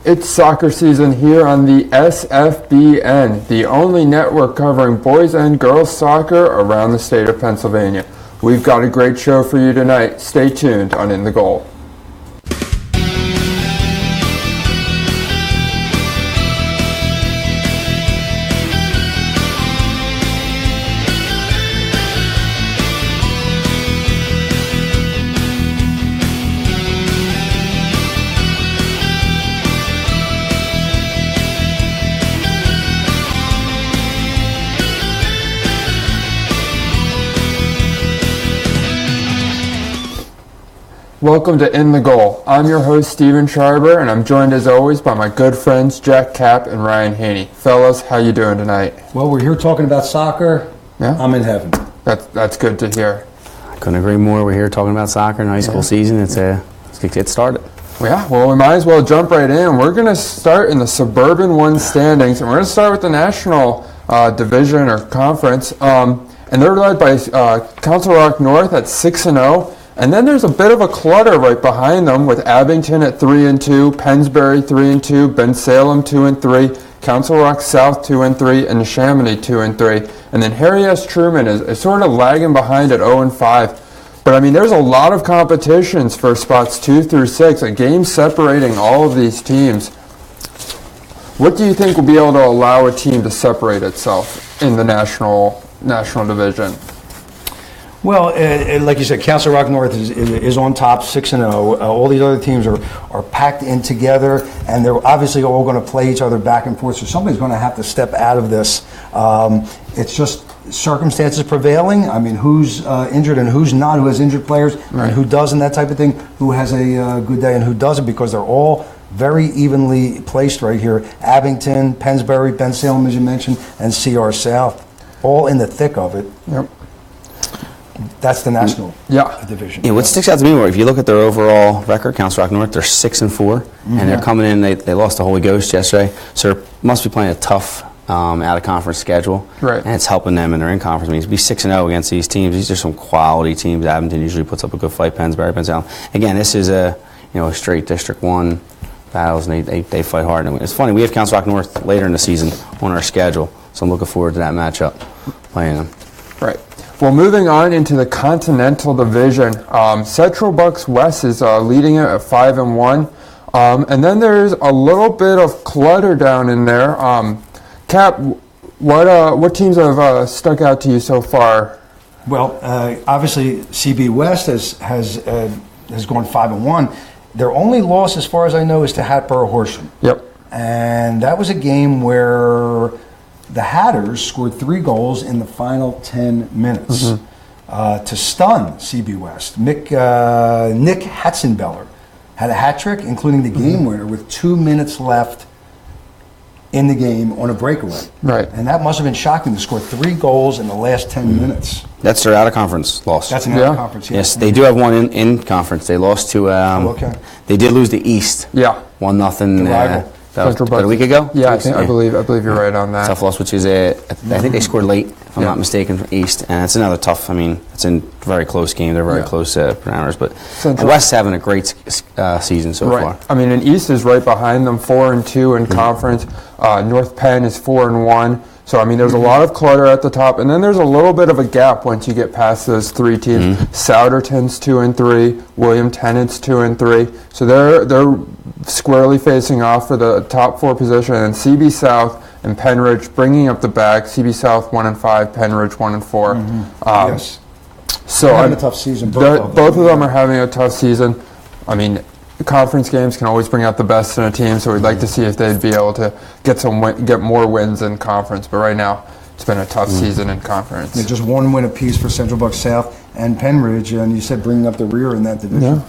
It's soccer season here on the SFBN, the only network covering boys and girls soccer around the state of Pennsylvania. We've got a great show for you tonight. Stay tuned on In the Goal. Welcome to In the Goal. I'm your host, Stephen Schreiber, and I'm joined as always by my good friends, Kapp and Ryan Haney. Fellas, how you doing tonight? Well, we're here talking about soccer. Yeah. I'm in heaven. That's good to hear. I couldn't agree more. We're here talking about soccer and high school season. Let's get started. Yeah, well, we might as well jump right in. We're going to start in the Suburban 1 standings, and we're going to start with the National Division or Conference. And they're led by Council Rock North at 6-0. And then there's a bit of a clutter right behind them with Abington at 3-2, Pennsbury 3-2, Bensalem 2-3, Council Rock South 2-3, and Neshaminy 2-3. And then Harry S. Truman is sort of lagging behind at 0-5. But I mean, there's a lot of competitions for spots 2 through 6, a game separating all of these teams. What do you think will be able to allow a team to separate itself in the national division? Well, like you said, Council Rock North is on top, 6-0. All these other teams are packed in together, and they're obviously all going to play each other back and forth, so somebody's going to have to step out of this. It's just circumstances prevailing. I mean, who's injured and who's not, who has injured players, right, and who doesn't, that type of thing, who has a good day and who doesn't, because they're all very evenly placed right here. Abington, Pennsbury, Bensalem, as you mentioned, and CR South, all in the thick of it. Yep. That's the national division. Yeah, what sticks out to me more, if you look at their overall record, Council Rock North, they're 6-4, and they're coming in. They lost to Holy Ghost yesterday, so they must be playing a tough out-of-conference schedule, right? And it's helping them in their in-conference meetings. Be 6-0 against these teams. These are some quality teams. Abington usually puts up a good fight. Pennsbury, Bensalem. Again, this is a straight District 1 battles, and they fight hard. And it's funny, we have Council Rock North later in the season on our schedule, so I'm looking forward to that matchup, playing them. Right. Well, moving on into the Continental Division, Central Bucks West is leading it at 5-1, and then there's a little bit of clutter down in there. Kapp, what teams have stuck out to you so far? Well, obviously CB West has gone 5-1. Their only loss, as far as I know, is to Hatboro Horsham. Yep. And that was a game where the Hatters scored 3 goals in the final 10 minutes to stun CB West. Nick Hatzenbeller had a hat trick, including the game winner, with 2 minutes left in the game on a breakaway. Right. And that must have been shocking to score 3 goals in the last 10 minutes. That's their out-of-conference loss. That's an out-of-conference, yes. They do have one in conference. They lost to, they did lose to East. Yeah. 1-0. About a week ago? Yeah, I believe you're right on that. Tough loss, which is I think they scored late, if I'm not mistaken, from East, and it's another tough. I mean, it's a very close game. They're very close parameters, but West's having a great season so far. I mean, and East is right behind them, 4-2 in conference. North Penn is 4-1. So I mean, there's a lot of clutter at the top, and then there's a little bit of a gap once you get past those 3 teams. Souderton's 2-3, William Tennant's 2-3. So they're squarely facing off for the top 4 position, and CB South and Penridge bringing up the back. CB South 1-5, Penridge 1-4. Yes. So they're having a tough season. Both of them are having a tough season. I mean, conference games can always bring out the best in a team, so we'd like to see if they'd be able to get more wins in conference. But right now, it's been a tough season in conference. Yeah, just 1 win apiece for Central Bucks South and Penridge, and you said bringing up the rear in that division. Yeah.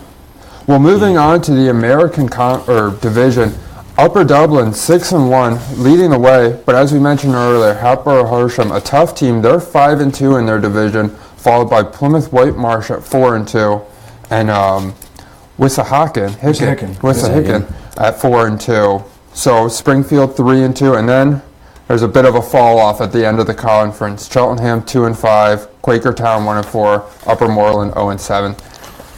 Well, moving on to the American division, Upper Dublin 6-1, leading the way. But as we mentioned earlier, Hatboro Horsham, a tough team. They're 5-2 in their division, followed by Plymouth White Marsh at 4-2, and Wissahickon at 4-2. So Springfield 3-2, and then there's a bit of a fall off at the end of the conference. Cheltenham 2-5, Quakertown 1-4, Upper Moreland 0-7.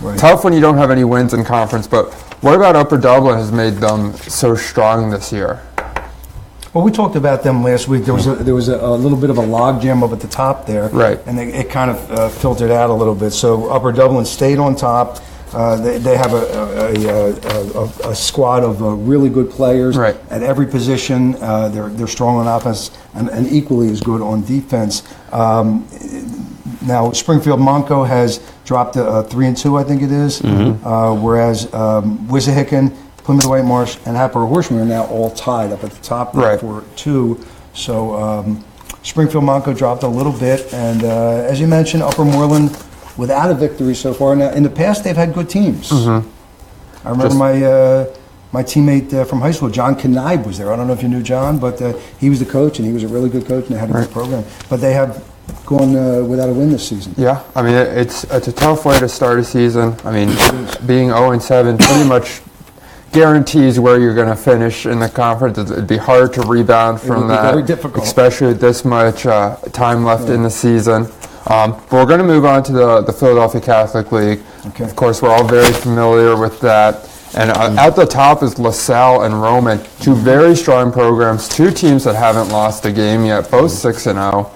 Right. Tough when you don't have any wins in conference, but What about Upper Dublin has made them so strong this year? Well, we talked about them last week. There was a little bit of a log jam up at the top there, Right. And it kind of filtered out a little bit. So Upper Dublin stayed on top. They have a squad of really good players Right. at every position. They're strong on offense and equally as good on defense. Now Springfield Monco has dropped 3-2, I think it is, whereas Wissahickon, Plymouth White Marsh, and Hatboro Horsemen are now all tied up at the top there Right. for 2. So Springfield Monco dropped a little bit, and as you mentioned, Upper Moreland without a victory so far. Now, in the past, they've had good teams. I remember my teammate from high school, John Knibe, was there. I don't know if you knew John, but he was the coach, and he was a really good coach, and they had a good program. But they have gone without a win this season. Yeah, I mean, it's a tough way to start a season. I mean, being 0-7 pretty much guarantees where you're going to finish in the conference. It'd be hard to rebound from that, very difficult, especially with this much time left in the season. But we're going to move on to the Philadelphia Catholic League. Okay. Of course, we're all very familiar with that. And at the top is LaSalle and Roman, two very strong programs, two teams that haven't lost a game yet, both 6-0.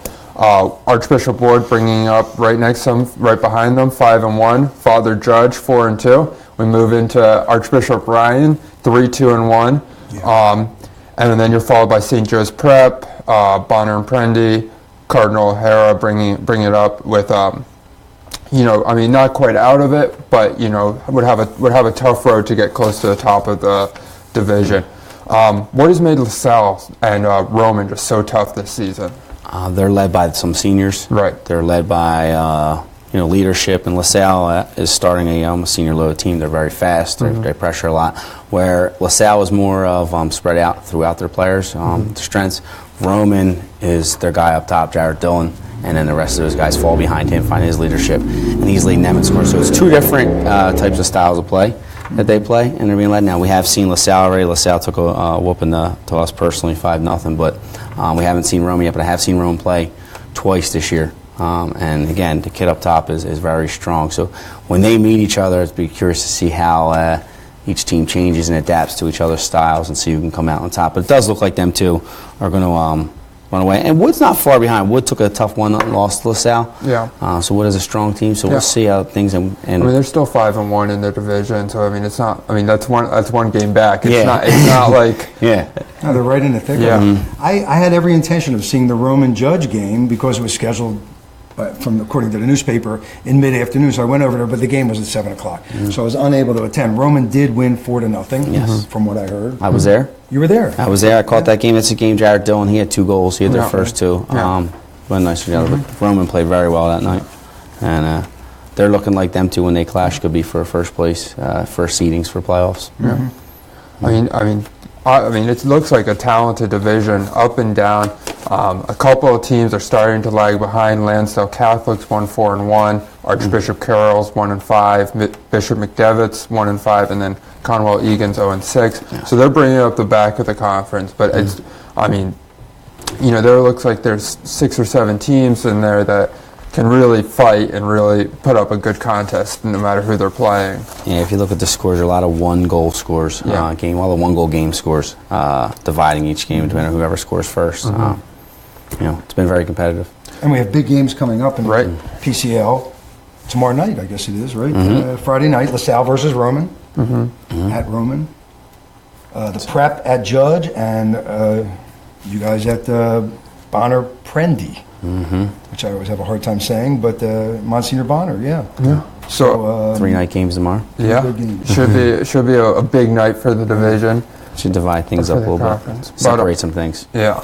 Archbishop Ward bringing up right behind them, 5-1. Father Judge, 4-2. We move into Archbishop Ryan, 3-2-1. Yeah. And then you're followed by St. Joe's Prep, Bonner and Prendy, Cardinal O'Hara bring it up with, I mean, not quite out of it, but would have a tough road to get close to the top of the division. What has made LaSalle and Roman just so tough this season? They're led by some seniors. Right. They're led by leadership, and LaSalle is starting a senior load team. They're very fast. They pressure a lot. Where LaSalle is more of spread out throughout their players, their strengths. Roman is their guy up top, Jared Dillon, and then the rest of those guys fall behind him, find his leadership, and he's leading them in scoring. So it's two different types of styles of play that they play, and they're being led now. We have seen LaSalle already. LaSalle took a whooping to us personally, 5-0, but we haven't seen Roman yet, but I have seen Roman play twice this year. And again, the kid up top is very strong. So when they meet each other, I'd be curious to see how each team changes and adapts to each other's styles and see who can come out on top. But it does look like them two are going to run away. And Wood's not far behind. Wood took a tough one, lost to LaSalle. Yeah. So Wood is a strong team. So we'll see how things. And I mean, they're still 5-1 in the division. So I mean, it's not. I mean, that's one game back. It's not. It's not like. Yeah. No, they're right in the thick of it. I had every intention of seeing the Roman Judge game because it was scheduled according to the newspaper, in mid-afternoon. So I went over there, but the game was at 7 o'clock. So I was unable to attend. Roman did win 4-0, Yes. from what I heard. I was there. You were there. I was there. I caught that game. It's a game. Jared Dillon, he had 2 goals. He had their first 2. Went nice together. But Roman played very well that night. And they're looking like them two when they clash could be for first place, first seedings for playoffs. I mean, it looks like a talented division, up and down. A couple of teams are starting to lag behind. Lansdale Catholics 1-4-1, Archbishop Carroll's 1-5, Bishop McDevitt's 1-5, and then Conwell Egan's 0-6. Yeah. So they're bringing up the back of the conference. But it's, I mean, there looks like there's 6 or 7 teams in there that can really fight and really put up a good contest no matter who they're playing. Yeah, if you look at the scores, there are a lot of 1-goal scores. All the 1-goal game scores, dividing each game between whoever scores first. It's been very competitive. And we have big games coming up in PCL tomorrow night, I guess it is, right? Friday night, LaSalle versus Roman at Roman. The Prep at Judge, and you guys at Bonner Prendy. Which I always have a hard time saying, but Monsignor Bonner, So 3-night games tomorrow. Yeah, should be a big night for the division. Should divide things up a little bit, separate some things. Yeah.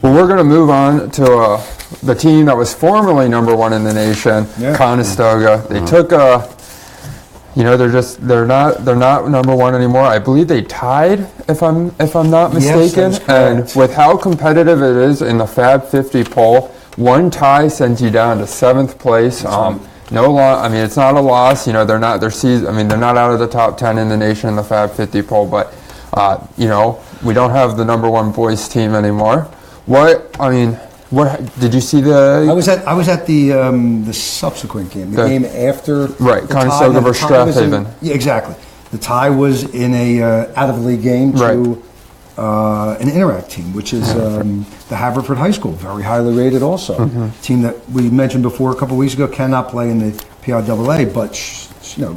Well, we're going to move on to the team that was formerly number 1 in the nation, Conestoga. They took they're not number 1 anymore. I believe they tied, if I'm not mistaken. Yes, and with how competitive it is in the Fab 50 poll, one tie sends you down to 7th place. No loss. I mean, it's not a loss. They're not. They're not out of the top 10 in the nation in the Fab 50 poll. But we don't have the number 1 boys team anymore. What did you see the? I was at the subsequent game, the game after. Right, Conestoga versus Strathaven. Yeah, exactly. The tie was in a out-of-league game to Right. an Interact team, which is the Haverford High School, very highly rated also. Team that we mentioned before a couple of weeks ago cannot play in the PIAA, but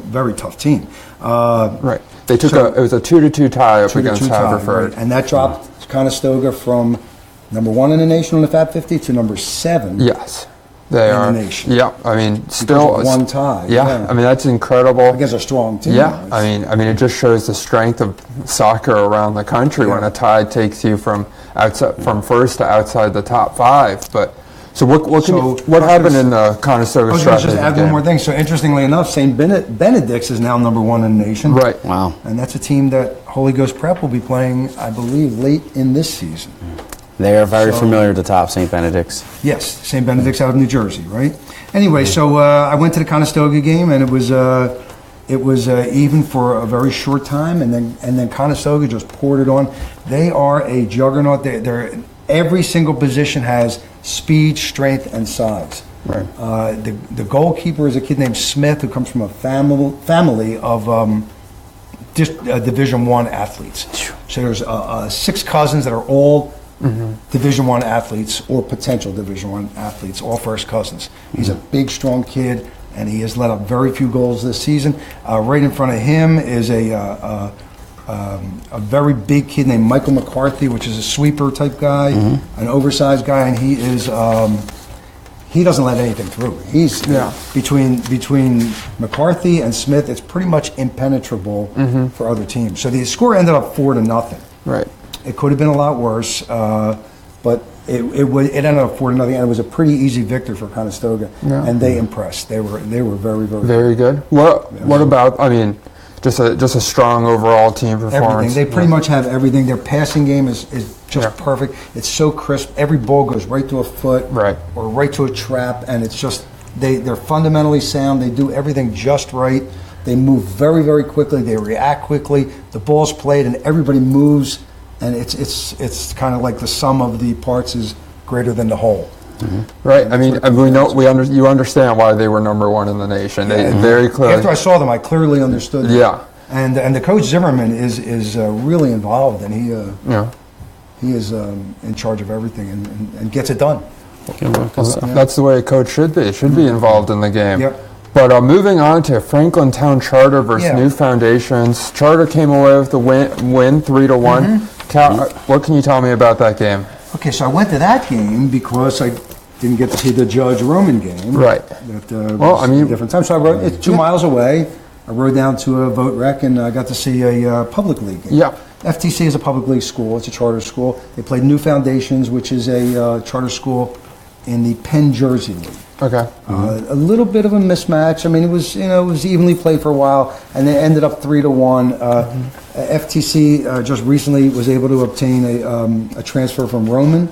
very tough team. Right. They took it was a 2-2 tie up against 2-2 tie, Haverford. right. And that dropped Conestoga from number 1 in the nation on the Fab 50 to number 7. Yes, they In the are. nation. Yeah, I mean, still of one tie, Yeah, yeah. I mean that's incredible. Against a strong team. Yeah, I mean, it just shows the strength of soccer around the country when Yeah. a tie takes you from first to outside the top 5. But so what happened in the Conestoga I was going to just Stratford add game? one more thing. So interestingly enough, St. Benedict's is now number 1 in the nation. Right. Wow. And that's a team that Holy Ghost Prep will be playing, I believe, late in this season. They are very So- familiar with the top St. Benedict's. Yes, St. Benedict's out of New Jersey, right? Anyway, so I went to the Conestoga game, and it was even for a very short time, and then Conestoga just poured it on. They are a juggernaut. They're every single position has speed, strength, and size. Right. The goalkeeper is a kid named Smith who comes from a family of Division I athletes. So there's 6 cousins that are all Division I athletes or potential Division I athletes, all first cousins. He's a big, strong kid, and he has let up very few goals this season. Right in front of him is a very big kid named Michael McCarthy, which is a sweeper type guy, an oversized guy, and he is he doesn't let anything through. He's between McCarthy and Smith, it's pretty much impenetrable for other teams. So the score ended up 4-0. Right. It could have been a lot worse, but it ended up 4-0, and it was a pretty easy victory for Conestoga, and they impressed. They were very Very good. What about? I mean, just a strong overall team performance. everything. They pretty much have everything. Their passing game is just perfect. It's so crisp. Every ball goes right to a foot, Right. or right to a trap, and it's just they're fundamentally sound. They do everything just right. They move very quickly. They react quickly. The ball's played, and everybody moves. And it's kind of like the sum of the parts is greater than the whole. Right. I mean, you understand why they were number 1 in the nation. They very clearly. After I saw them, I clearly understood them. Yeah. And the coach Zimmerman is really involved, and he is in charge of everything and gets it done. That's the way a coach should be. Should be involved in the game. Yep. But moving on to Franklin Town Charter versus New Foundations. Charter came away with the win 3-1. What can you tell me about that game? Okay, so I went to that game because I didn't get to see the Judge Roman game. Right. That was a different time. So it's 2 miles away. I rode down to a vote rec, and I got to see a public league game. Yeah. FTC is a public league school. It's a charter school. They played New Foundations, which is a charter school in the Penn Jersey League. Okay. A little bit of a mismatch. I mean, it was evenly played for a while, and it ended up 3-1. FTC just recently was able to obtain a transfer from Roman,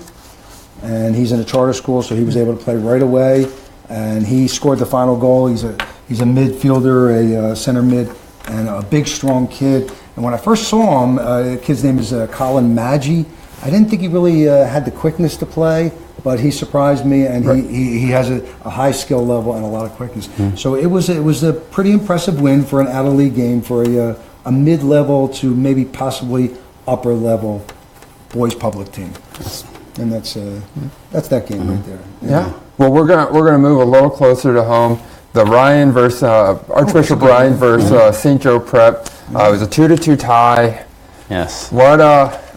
and he's in a charter school, so he was able to play right away, and he scored the final goal. He's a midfielder, a center mid, and a big, strong kid. And when I first saw him, the kid's name is Colin Maggi. I didn't think he really had the quickness to play, but he surprised me, and he has a high skill level and a lot of quickness. So it was a pretty impressive win for an out-of-league game for a mid-level to maybe possibly upper-level boys public team. And that's that game right there. Yeah. Well, we're gonna move a little closer to home. The Ryan versus Archbishop Ryan versus St. Joe Prep. It was a 2-2 tie. Yes.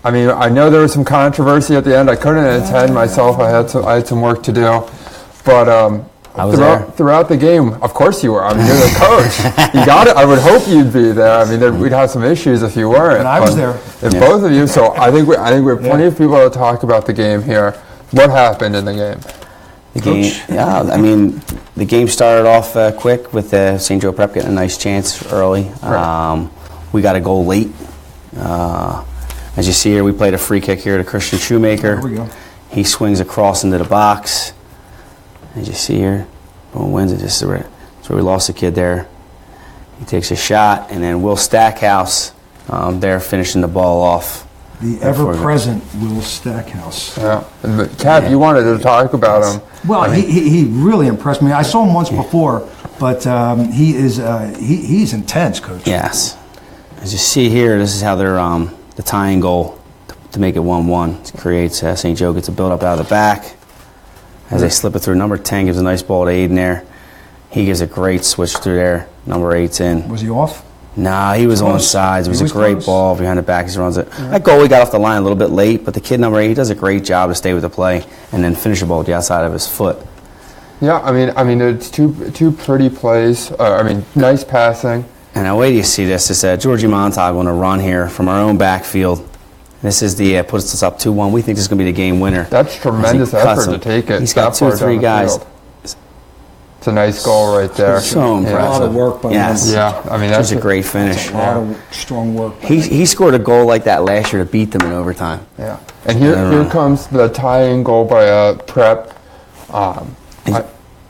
I mean, I know there was some controversy at the end. I couldn't attend myself. I had some work to do, but I was there. Throughout the game, of course you were. I mean, you're the coach. You got it. I would hope you'd be there. I mean, we'd have some issues if you weren't. And I was there. If both of you, so I think we have plenty of people to talk about the game here. What happened in the game? I mean, the game started off quick with St. Joe Prep getting a nice chance early. Right. We got a goal late. As you see here, we played a free kick here to Christian Shoemaker. There we go. He swings across into the box. As you see here, boom, wins it. This is where we lost the kid there. He takes a shot, and then Will Stackhouse there finishing the ball off. The ever-present Will Stackhouse. Yeah. And Kapp, you wanted to talk about him. Well, he really impressed me. I saw him once before, but he's intense, Coach. Yes. As you see here, this is how they're the tying goal to make it 1-1. It creates St. Joe gets a build up out of the back as they slip it through. Number 10 gives a nice ball to Aiden there. He gives a great switch through there. Number 8's in. Was he off? Nah, he was on sides. It was a great ball behind the back. He runs it. That goalie got off the line a little bit late, but the kid number 8, he does a great job to stay with the play and then finish the ball with the outside of his foot. Yeah, I mean, it's two pretty plays. Nice passing. And now, wait till you see this. This is Georgie Montague on a run here from our own backfield. This is the puts us up 2-1. We think this is going to be the game winner. That's tremendous effort to take it. He's got 2 or 3 guys. It's a nice goal right there. So impressive. A lot of work by him. Yeah, I mean, that's a great finish. A lot of strong work. He scored a goal like that last year to beat them in overtime. Yeah, and here comes the tying goal by Prep.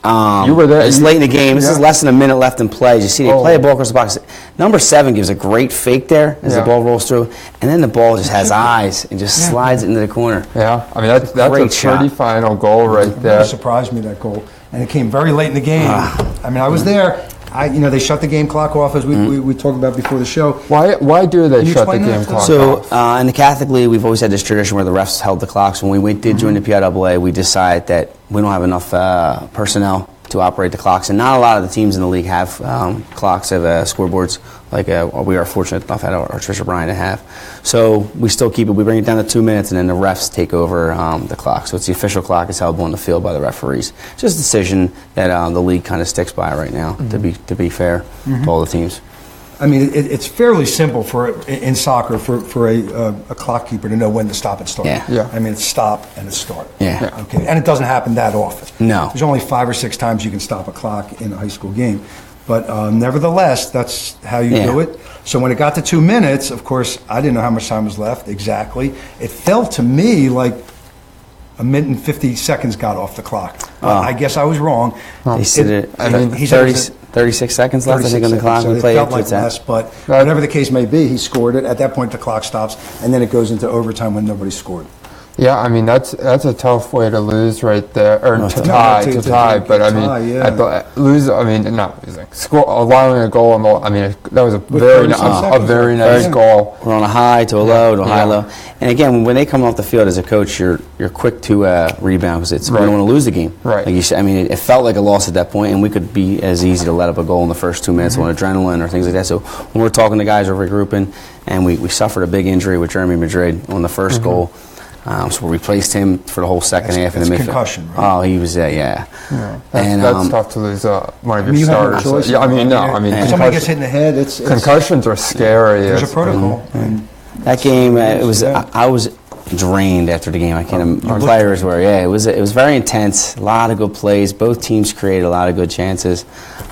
You were there. It's late in the game. This is less than a minute left in play. You see, they play a ball across the box. Number 7 gives a great fake there as the ball rolls through, and then the ball just has eyes and just slides into the corner. Yeah, I mean that's a pretty final goal right there. It surprised me, that goal, and it came very late in the game. I mean, I was there. They shut the game clock off as we talked about before the show. Why do they shut the game clock off? So in the Catholic League, we've always had this tradition where the refs held the clocks. When we did join the PIAA, we decided that we don't have enough personnel to operate the clocks, and not a lot of the teams in the league have clocks, have scoreboards like we are fortunate enough at Archbishop Ryan to have. So we still keep it. We bring it down to 2 minutes, and then the refs take over the clock. So it's the official clock is held on the field by the referees. Just a decision that the league kind of sticks by right now. To be fair to all the teams. I mean, it's fairly simple in soccer for a clock keeper to know when to stop and start. Yeah. I mean, it's stop and it's start. Yeah. Okay. And it doesn't happen that often. No. There's only 5 or 6 times you can stop a clock in a high school game. But nevertheless, that's how you do it. So when it got to 2 minutes, of course, I didn't know how much time was left exactly. It felt to me like a minute and 50 seconds got off the clock. I guess I was wrong. They said he said 36 seconds left, I think, on the clock. So We it play felt like less, but whatever the case may be, he scored it. At that point, the clock stops, and then it goes into overtime when nobody scored. Yeah, I mean that's a tough way to lose right there, or to tie. But I mean, lose. I mean, not losing. Allowing a goal on the. I mean, that was a very nice goal. We're on a high to a low to a high low, and again, when they come off the field as a coach, you're quick to rebound because we don't want to lose the game. Right. Like you said, I mean, it felt like a loss at that point, and we could be as easy to let up a goal in the first 2 minutes on adrenaline or things like that. So when we're talking to guys or regrouping, and we suffered a big injury with Jeremy Madrid on the first goal. So we replaced him for the whole second half in the midfield. Concussion, right? Oh, he was there, That's tough to lose one of your starters. Choice, if somebody gets hit in the head, it's concussions are scary. There's a protocol. That game, it was. I was drained after the game. I can't. Our players were. Yeah, it was very intense. A lot of good plays. Both teams created a lot of good chances.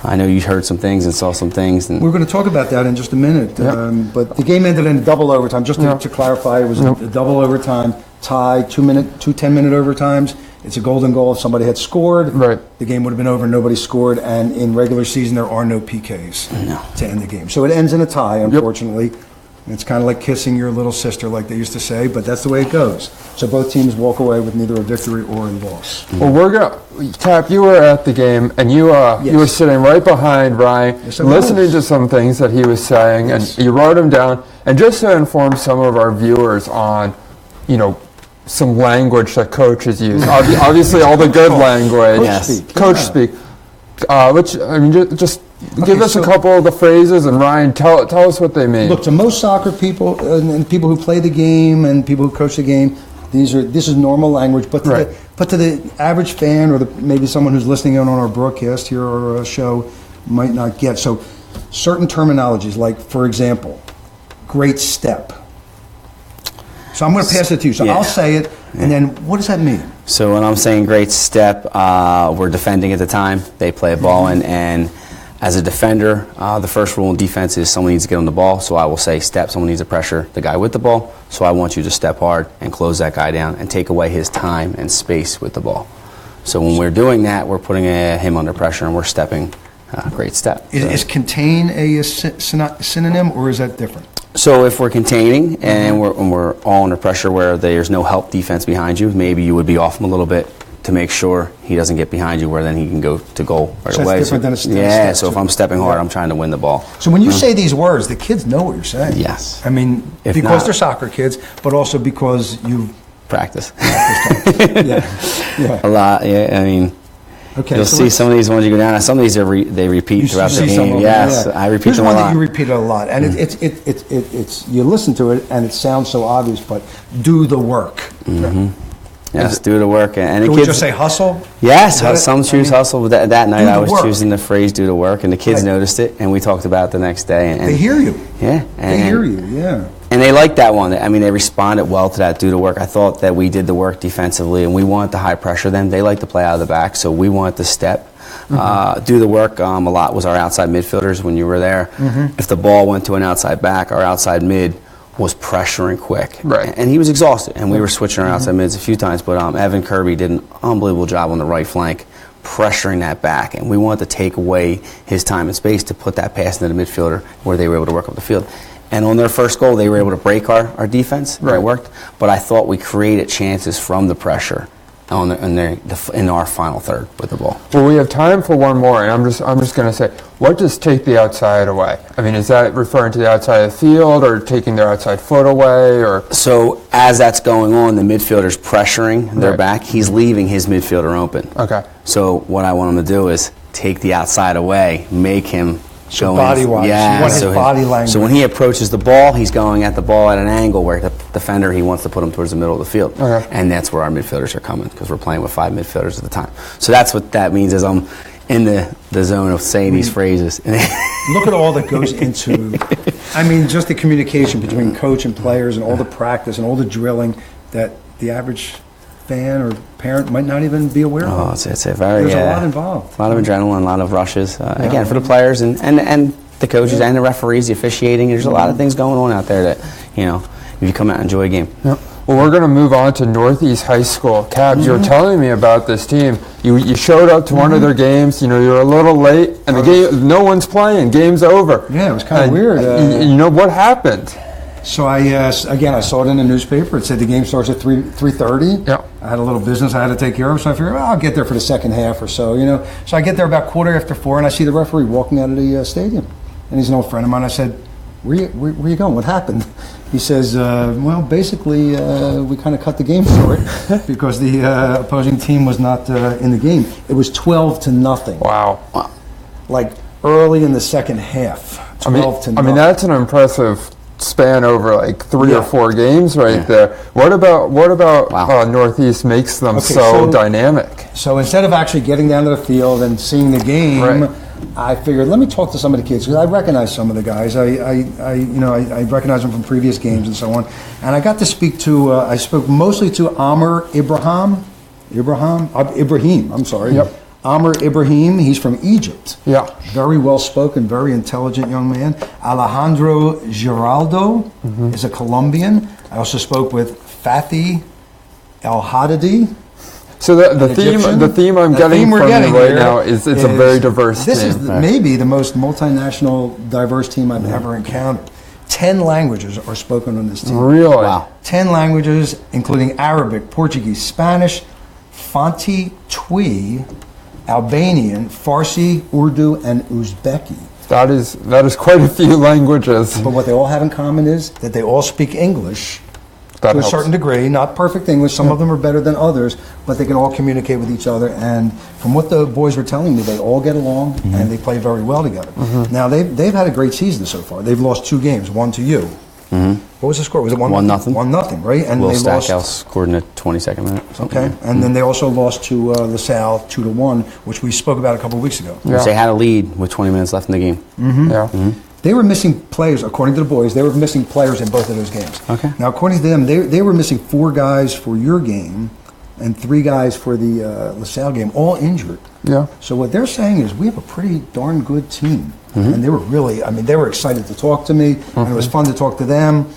I know you heard some things and saw some things. And we're going to talk about that in just a minute. But the game ended in double overtime. Just to clarify, it was a double overtime tie, 2 10-minute overtimes. It's a golden goal. If somebody had scored, the game would have been over. Nobody scored, and in regular season there are no PKs to end the game. So it ends in a tie, unfortunately. It's kind of like kissing your little sister, like they used to say, but that's the way it goes. So both teams walk away with neither a victory or a loss. Well, Kapp, you were at the game, and you were sitting right behind Ryan, listening to some things that he was saying, and you wrote them down. And just to inform some of our viewers on, some language that coaches use. Obviously, all the good language. Coach speak. Which, I mean, just give us a couple of the phrases, and Ryan, tell us what they mean. Look, to most soccer people and people who play the game and people who coach the game, this is normal language. But to the average fan or maybe someone who's listening in on our broadcast here or a show might not get. So certain terminologies, like, for example, great step. So I'm going to pass it to you. So I'll say it, and then what does that mean? So when I'm saying great step, we're defending at the time. They play a ball in, and as a defender, the first rule in defense is someone needs to get on the ball. So I will say step. Someone needs to pressure the guy with the ball. So I want you to step hard and close that guy down and take away his time and space with the ball. So when we're doing that, we're putting him under pressure, and we're stepping. Great step. Is contain a synonym, or is that different? So if we're containing and we're all under pressure where there's no help defense behind you, maybe you would be off them a little bit to make sure he doesn't get behind you where then he can go to goal right So away. it's different than a yeah, step so if I'm stepping hard, I'm trying to win the ball. So when you say these words, the kids know what you're saying. Yes. I mean, If because not- they're soccer kids, but also because you Practice. yeah. A lot, yeah, I mean, Okay. you'll so see let's- some of these ones you go down, and some of these they repeat you throughout the see some game. of them, Yes, yeah. I repeat Here's them a one lot. that you repeat a lot, and it's you listen to it and it sounds so obvious, but do the work. Yes, do the work. And the Can we kids, just say hustle? yes, Is that it? some choose I mean, hustle, but that night do I the was work. choosing the phrase do the work, and the kids Right. noticed it, and we talked about it the next day. And They hear you. Yeah. They hear you. Yeah. And they liked that one. I mean, they responded well to that do the work. I thought that we did the work defensively, and we wanted to high pressure them. They like to play out of the back, so we wanted to step. Do the work a lot was our outside midfielders when you were there. If the ball went to an outside back, our outside mid was pressuring quick. Right. And he was exhausted, and we were switching our outside mids a few times, but Evan Kirby did an unbelievable job on the right flank, pressuring that back, and we wanted to take away his time and space to put that pass into the midfielder where they were able to work up the field. And on their first goal, they were able to break our defense. Right. It worked, but I thought we created chances from the pressure in our final third with the ball. Well, we have time for one more, and I'm just going to say, what does take the outside away? I mean, is that referring to the outside of the field, or taking their outside foot away, or? So as that's going on, the midfielder's pressuring their Right. back. He's leaving his midfielder open. Okay. So what I want him to do is take the outside away, make him So go body-wise, Yeah. you want his body language. So when he approaches the ball, he's going at the ball at an angle where the defender, he wants to put him towards the middle of the field. Okay. And that's where our midfielders are coming, because we're playing with 5 midfielders at the time. So that's what that means, is I'm in the zone of saying these phrases. Look at all that goes into, I mean, just the communication between coach and players and all the practice and all the drilling that the average fan or parent might not even be aware Oh, of. it's a very There's a lot involved. A lot of adrenaline, a lot of rushes. Again, for the players and the coaches and the referees, the officiating. There's a lot of things going on out there that, if you come out and enjoy a game. Yep. Well, we're going to move on to Northeast High School. Kapp, you were telling me about this team. You showed up to one of their games. You were a little late, and the game, no one's playing. Game's over. Yeah, it was kind of And, weird. you know what happened? So I saw it in the newspaper. It said the game starts at 3:30. Yeah. I had a little business I had to take care of, so I figured, well, I'll get there for the second half or so, So I get there about 4:15, and I see the referee walking out of the stadium. And he's an old friend of mine. I said, where you going? What happened? He says, well, basically, we kind of cut the game short because the opposing team was not in the game. It was 12-0. Wow. Like early in the second half, 12-0. I mean, that's an impressive span over like 3 or 4 games right there. What about Wow. Northeast makes them Okay, so so- dynamic? So instead of actually getting down to the field and seeing the game, Right. I figured, let me talk to some of the kids, because I recognize some of the guys. I recognize them from previous games and so on. And I got to speak to, I spoke mostly to Ibrahim, I'm sorry. Yep. Amr Ibrahim, he's from Egypt. Yeah. Very well spoken, very intelligent young man. Alejandro Giraldo is a Colombian. I also spoke with Fathi El Haddadi. So the Egyptian. theme I'm The getting theme we're from getting you right here now is it's a very diverse This team. is maybe the most multinational, diverse team I've ever encountered. 10 languages are spoken on this team. Really? Wow. 10 languages, including Arabic, Portuguese, Spanish, Fanti Twi, Albanian, Farsi, Urdu, and Uzbeki. That is quite a few languages. But what they all have in common is that they all speak English That to a helps. certain degree, not perfect English. Some of them are better than others, but they can all communicate with each other. And from what the boys were telling me, they all get along and they play very well together. Now they've had a great season so far. They've lost 2 games, 1 to you. What was the score? Was it 1-0? 1-0. 1-0, right? And Will they lost. Stackhouse scored in the 22nd minute. Okay, and then they also lost to LaSalle 2-1, which we spoke about a couple of weeks ago. Yeah. They had a lead with 20 minutes left in the game. Yeah. They were missing players, according to the boys. They were missing players in both of those games. Okay. Now, according to them, they were missing 4 guys for your game and 3 guys for the LaSalle game, all injured. Yeah. So what they're saying is we have a pretty darn good team. And they were really, they were excited to talk to me, and it was fun to talk to them.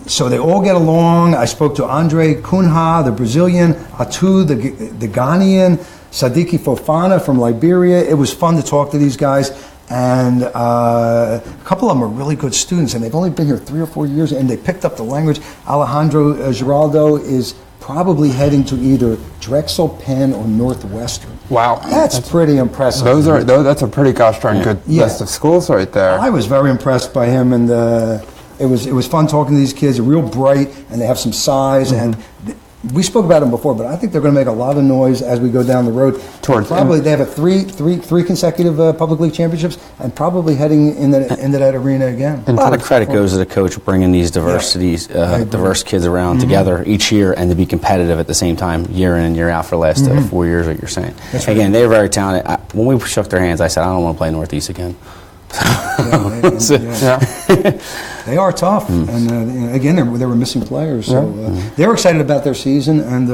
So they all get along. I spoke to Andre Cunha, the Brazilian, Atu, the Ghanaian, Sadiki Fofana from Liberia. It was fun to talk to these guys. And a couple of them are really good students, and they've only been here 3 or 4 years, and they picked up the language. Alejandro Giraldo is probably heading to either Drexel, Penn, or Northwestern. Wow. That's pretty impressive. That's a pretty gosh darn good list of schools right there. I was very impressed by him, and it was fun talking to these kids. They're real bright, and they have some size, and we spoke about them before, but I think they're going to make a lot of noise as we go down the road. They have three consecutive public league championships, and probably heading into that arena again. A lot of credit goes to the coach bringing these diverse kids around together each year, and to be competitive at the same time, year in and year out for the last 4 years. Like you're saying, That's right. Again, they're very talented. When we shook their hands, I said, I don't want to play Northeast again. They are tough, and again, they were missing players, so they were excited about their season. And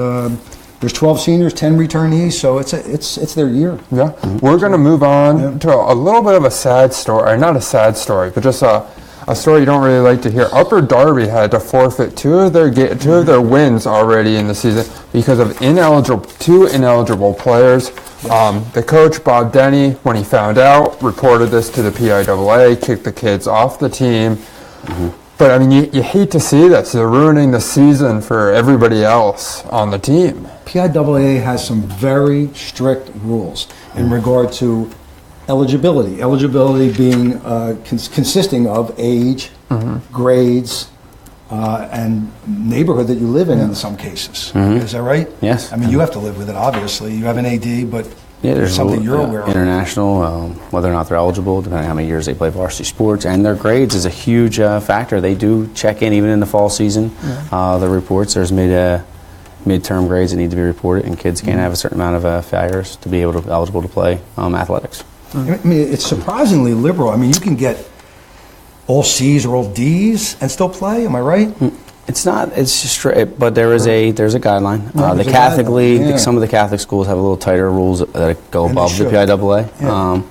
there's 12 seniors, 10 returnees, so it's their year. Yeah, we're going to move on to a little bit of a sad story, or not a sad story, but just a story you don't really like to hear. Upper Darby had to forfeit two of their wins already in the season because of two ineligible players. The coach, Bob Denny, when he found out, reported this to the PIAA, kicked the kids off the team. But, I mean, you hate to see that. So they're ruining the season for everybody else on the team. PIAA has some very strict rules in regard to eligibility. Eligibility being consisting of age, grades, and neighborhood that you live in some cases. Is that right? Yes. I mean, you have to live with it, obviously. You have an AD, but there's something you're aware of. International, whether or not they're eligible, depending on how many years they play varsity sports, and their grades is a huge factor. They do check in even in the fall season. The reports, there's midterm grades that need to be reported, and kids can't have a certain amount of failures to be eligible to play athletics. I mean, it's surprisingly liberal. I mean, you can get all C's or all D's and still play. Am I right? It's not. It's just straight, but there's a guideline. The Catholic League, some of the Catholic schools have a little tighter rules that go above the PIAA,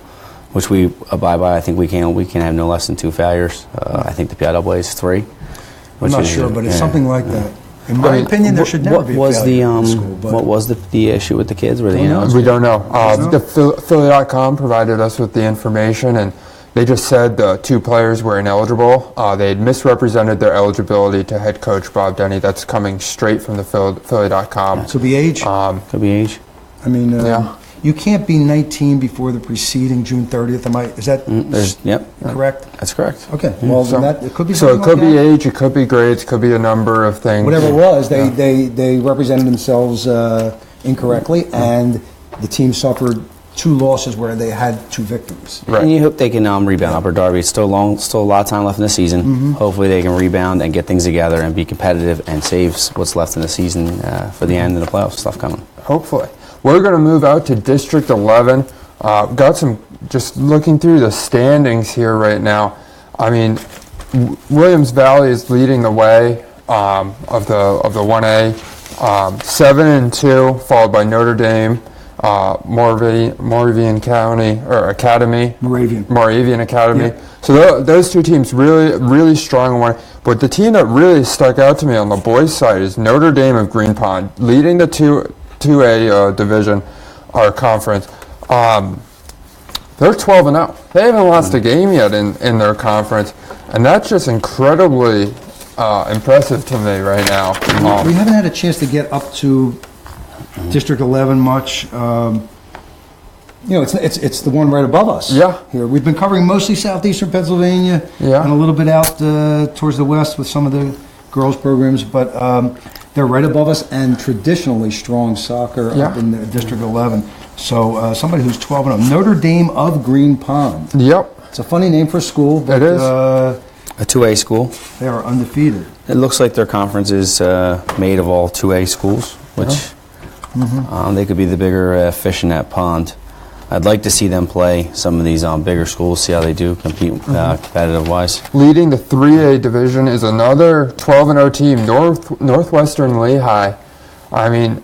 which we abide by. I think we can have no less than 2 failures. I think the PIAA is 3. I'm not sure, but it's something like that. In my opinion, there should never be a failure in school. What was the issue with the kids? Were they We don't know. The Philly.com provided us with the information, and they just said the 2 players were ineligible. They had misrepresented their eligibility to head coach Bob Denny. That's coming straight from the Philly.com. Could be age. Could be age. I mean, you can't be 19 before the preceding June 30th. Is that correct? That's correct. Okay. Well, it could be. So it could be age, it could be grades, it could be a number of things. Whatever it was, they represented themselves incorrectly, and the team suffered 2 losses where they had 2 victories. Right. And you hope they can rebound. Upper Darby, it's still a lot of time left in the season. Hopefully they can rebound and get things together and be competitive and save what's left in the season for the end of the playoff stuff coming. Hopefully. We're going to move out to District 11. Got some, just looking through the standings here right now. I mean, Williams Valley is leading the way of the 1A. 7-2, followed by Notre Dame. Moravian County or Academy, Moravian Academy. Yeah. So those 2 teams really strong. But the team that really stuck out to me on the boys' side is Notre Dame of Green Pond, leading the 2A division or conference. They're 12-0. They haven't lost a game yet in their conference, and that's just incredibly impressive to me right now. We haven't had a chance to get up to District 11 much. It's the one right above us. Yeah. Here we've been covering mostly southeastern Pennsylvania, and a little bit out towards the west with some of the girls programs, but they're right above us, and traditionally strong soccer up in District 11. So somebody who's 12-0, Notre Dame of Green Pond. Yep. It's a funny name for a school. But, it is. A 2A school. They are undefeated. It looks like their conference is made of all 2A schools, which they could be the bigger fish in that pond. I'd like to see them play some of these bigger schools, see how they do compete competitive-wise. Leading the 3A division is another 12-0 team, Northwestern Lehigh. I mean,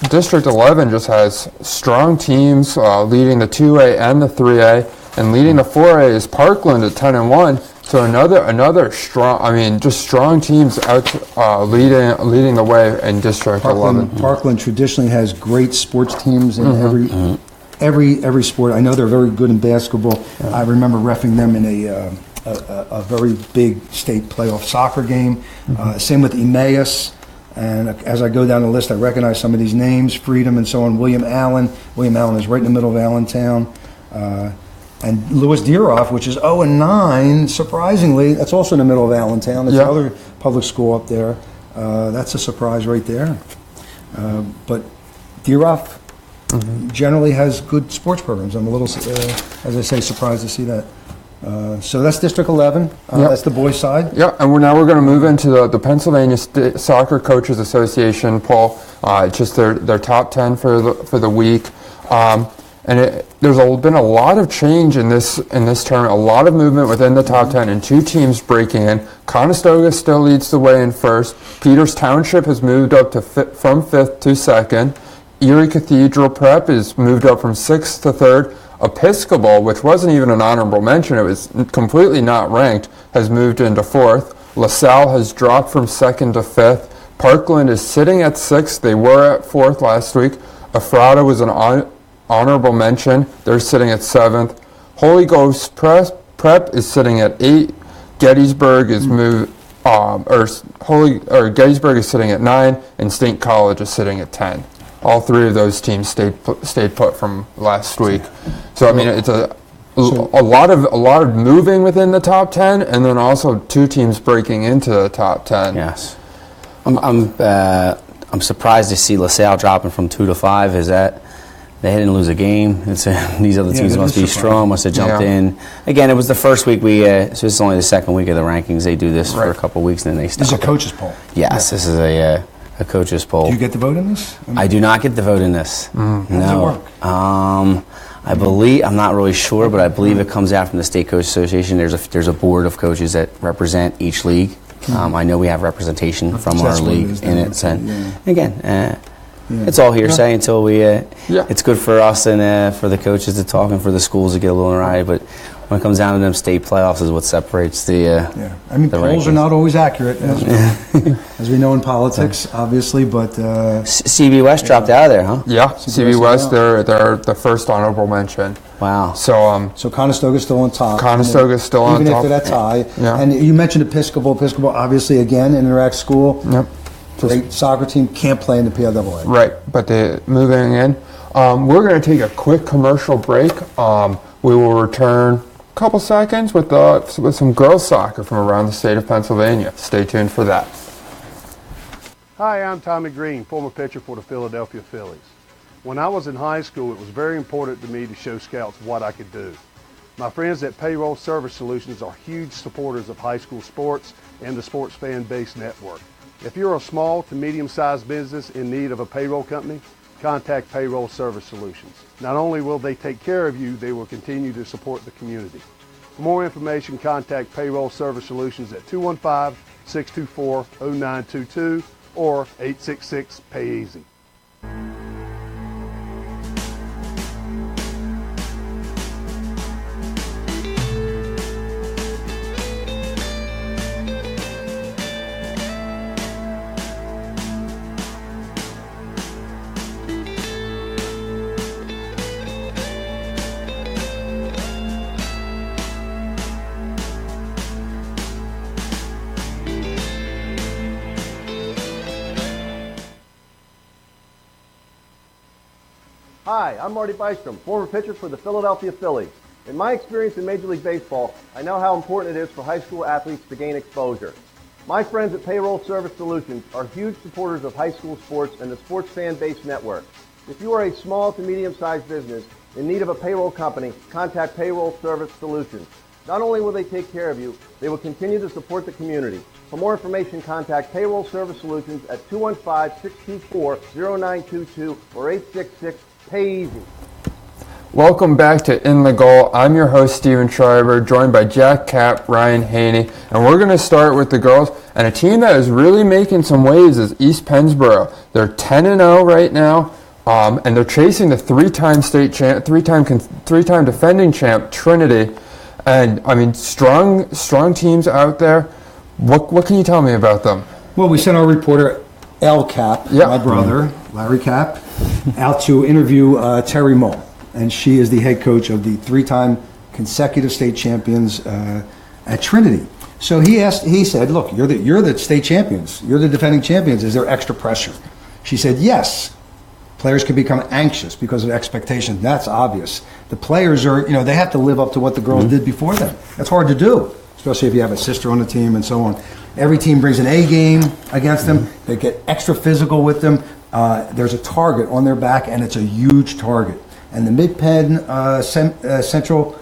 District 11 just has strong teams leading the 2A and the 3A, and leading the 4A is Parkland at 10-1. So another strong, just strong teams out leading the way in District 11. Parkland traditionally has great sports teams in every sport. I know they're very good in basketball. I remember reffing them in a very big state playoff soccer game. Same with Emmaus. And as I go down the list, I recognize some of these names, Freedom and so on. William Allen is right in the middle of Allentown. And Louis Deeroff, which is 0-9, surprisingly, that's also in the middle of Allentown. It's another public school up there. That's a surprise right there. But Deeroff generally has good sports programs. I'm a little, as I say, surprised to see that. So that's District 11. That's the boys' side. Yeah, and now we're going to move into the Pennsylvania Soccer Coaches Association, Paul. Just their top 10 for the week. And there's been a lot of change in this tournament, a lot of movement within the top 10, and 2 teams breaking in. Conestoga still leads the way in first. Peters Township has moved up from 5th to 2nd. Erie Cathedral Prep is moved up from 6th to 3rd. Episcopal, which wasn't even an honorable mention, it was completely not ranked, has moved into 4th. LaSalle has dropped from 2nd to 5th. Parkland is sitting at 6th. They were at 4th last week. Ephrata was an honorable mention. They're sitting at 7th. Holy Ghost Prep is sitting at 8. Gettysburg is Gettysburg is sitting at 9, and State College is sitting at 10. All 3 of those teams stayed put from last week. So I mean, it's a lot of moving within the top 10, and then also 2 teams breaking into the top 10. Yes, I'm surprised to see LaSalle dropping from 2 to 5. Is that they didn't lose a game? These other teams must be strong. Must have jumped in. Again, it was the first week so this is only the second week of the rankings. They do this for a couple of weeks and then they stop. This is a coach's poll. Yes, this is a coach's poll. Do you get the vote in this? I do not get the vote in this. How does it work? I believe, I'm not really sure, but I believe it comes out from the State Coach Association. There's a board of coaches that represent each league. I know we have representation from our league in it. So, again, it's all hearsay until we. It's good for us and for the coaches to talk and for the schools to get a little notoriety. But when it comes down to them state playoffs, is what separates the. I mean, polls are not always accurate, as we know in politics, obviously. But CB West dropped out of there, huh? Yeah, CB West, they're the first honorable mention. Wow. So Conestoga's still on top. Conestoga's still on top. Even after that tie. Yeah. And you mentioned Episcopal. Episcopal, obviously, again, Interact School. Yep. Great soccer team, can't play in the PIAA. Right, but they're moving in. We're going to take a quick commercial break. We will return a couple seconds with some girls soccer from around the state of Pennsylvania. Stay tuned for that. Hi, I'm Tommy Green, former pitcher for the Philadelphia Phillies. When I was in high school, it was very important to me to show scouts what I could do. My friends at Payroll Service Solutions are huge supporters of high school sports and the Sports Fan Base Network. If you're a small to medium-sized business in need of a payroll company, contact Payroll Service Solutions. Not only will they take care of you, they will continue to support the community. For more information, contact Payroll Service Solutions at 215-624-0922 or 866-PAY-EASY. Hi, I'm Marty Bystrom, former pitcher for the Philadelphia Phillies. In my experience in Major League Baseball, I know how important it is for high school athletes to gain exposure. My friends at Payroll Service Solutions are huge supporters of high school sports and the Sports Fan Base Network. If you are a small to medium-sized business in need of a payroll company, contact Payroll Service Solutions. Not only will they take care of you, they will continue to support the community. For more information, contact Payroll Service Solutions at 215-624-0922 or 866-PAY-EASY. Welcome back to In the Goal. I'm your host, Stephen Schreiber, joined by Jack, Kapp, Ryan, Haney, and we're going to start with the girls. And a team that is really making some waves is East Pennsboro. They're 10-0 right now, and they're chasing the three-time defending champ Trinity. And I mean, strong teams out there. What can you tell me about them? Well, we sent our reporter, L. Kapp, my brother, Larry Kapp, out to interview Terry Mull. And she is the head coach of the three-time consecutive state champions at Trinity. So he said, look, you're the state champions. You're the defending champions. Is there extra pressure? She said, yes. Players can become anxious because of expectations. That's obvious. The players are, they have to live up to what the girls did before them. That's hard to do, especially if you have a sister on the team and so on. Every team brings an A game against them. They get extra physical with them. There's a target on their back, and it's a huge target. And the Mid-Penn Central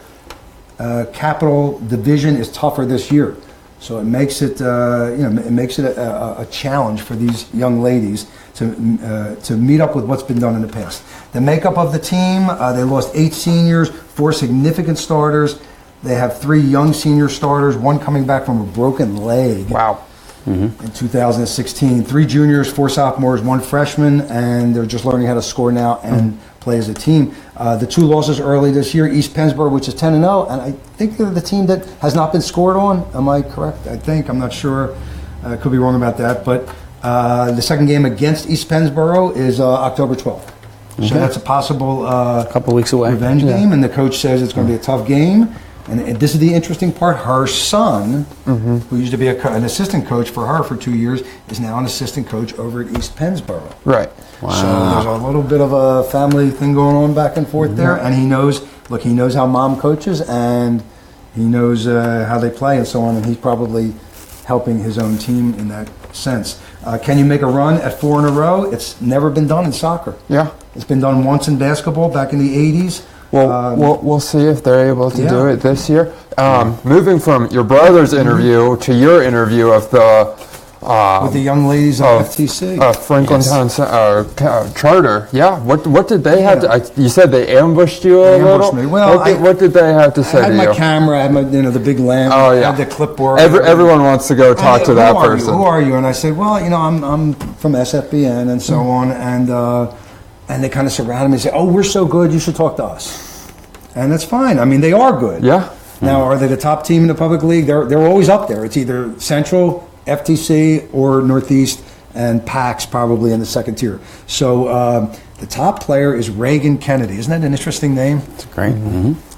Capital Division is tougher this year. So it makes it, a challenge for these young ladies to meet up with what's been done in the past. The makeup of the team, they lost 8 seniors, 4 significant starters. They have 3 young senior starters, 1 coming back from a broken leg. Wow. In 2016. 3 juniors, 4 sophomores, 1 freshman, and they're just learning how to score now and play as a team. The 2 losses early this year, East Pennsboro, which is 10-0, and I think they're the team that has not been scored on. Am I correct? I think. I'm not sure. I could be wrong about that. But the second game against East Pennsboro is October 12th. So that's a possible couple weeks away. Revenge game, and the coach says it's going to be a tough game. And this is the interesting part. Her son, who used to be an assistant coach for her for 2 years, is now an assistant coach over at East Pennsboro. Right. Wow. So there's a little bit of a family thing going on back and forth there. And he knows how mom coaches, and he knows how they play and so on. And he's probably helping his own team in that sense. Can you make a run at 4 in a row? It's never been done in soccer. Yeah. It's been done once in basketball back in the 80s. Well, we'll see if they're able to do it this year. Moving from your brother's interview to your interview of the with the young ladies of FTC, Franklintown Charter. Yeah. What did they have to? You said they ambushed you a little. Me. Well, what did they have to say to you? I had my camera. I had my the big lamp. Oh yeah. I had the clipboard. Everyone wants to go talk to that person. Who are you? And I said, well, I'm from SFBN and so on, and they kind of surrounded me and said, oh, we're so good, you should talk to us. And that's fine. I mean, they are good. Yeah. Now, are they the top team in the public league? They're always up there. It's either Central, FTC, or Northeast, and PAX probably in the second tier. So the top player is Reagan Kennedy. Isn't that an interesting name? It's great.